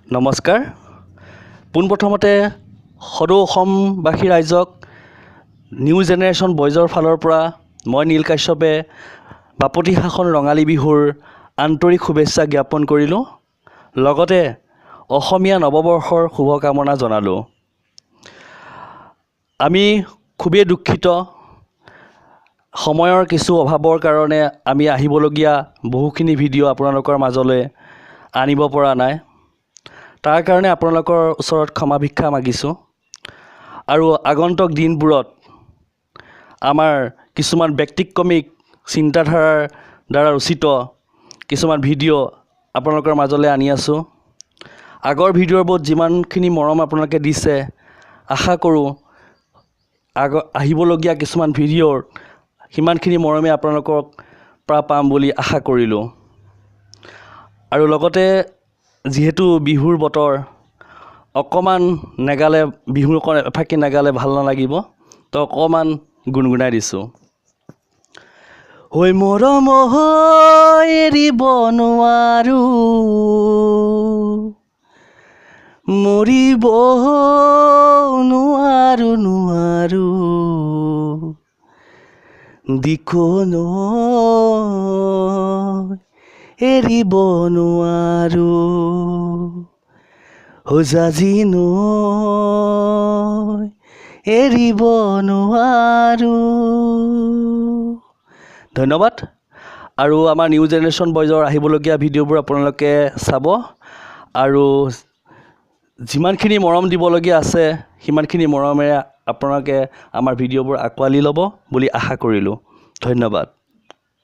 নমস্কাৰ পোনপ্ৰথমতে সদৌ অসমবাসী ৰাইজক নিউ জেনেৰেশ্যন বয়জৰ ফালৰ পৰা মই নীল কাশ্যপে বাপতি শাসন ৰঙালী বিহুৰ আন্তৰিক শুভেচ্ছা জ্ঞাপন কৰিলোঁ লগতে অসমীয়া নৱবৰ্ষৰ শুভকামনা জনালোঁ আমি খুবেই দুখিত সময়ৰ কিছু অভাৱৰ কাৰণে আমি আহিবলগীয়া বহুখিনি ভিডিঅ' আপোনালোকৰ মাজলৈ আনিব পৰা নাই তাৰ কাৰণে আপোনালোকৰ ওচৰত ক্ষমা ভিক্ষা মাগিছোঁ আৰু আগন্তুক দিনবোৰত আমাৰ কিছুমান ব্যক্তিক্ৰমিক চিন্তাধাৰাৰ দ্বাৰা ৰচিত কিছুমান ভিডিঅ' আপোনালোকৰ মাজলৈ আনি আছোঁ আগৰ ভিডিঅ'বোৰত যিমানখিনি মৰম আপোনালোকে দিছে আশা কৰোঁ আহিবলগীয়া কিছুমান ভিডিঅ'ৰ সিমানখিনি মৰমে আপোনালোকক পৰা পাম বুলি আশা কৰিলোঁ আৰু লগতে যিহেতু বিহুৰ বতৰ অকণমান নেগালে বিহুৰ এফাকি নেগালে ভাল নালাগিব তো অকণমান গুণগুণাই দিছোঁ হৈ মৰম এৰিব নোৱাৰো মৰিব নোৱাৰো দিখন এৰিব নোৱাৰো জাজি এৰিব নোৱাৰো ধন্যবাদ আৰু আমাৰ নিউ জেনেৰেশ্যন বয়জৰ আহিবলগীয়া ভিডিঅ'বোৰ আপোনালোকে চাব আৰু যিমানখিনি মৰম দিবলগীয়া আছে সিমানখিনি মৰমেৰে আপোনালোকে আমাৰ ভিডিঅ'বোৰ আঁকোৱালি ল'ব বুলি আশা কৰিলোঁ ধন্যবাদ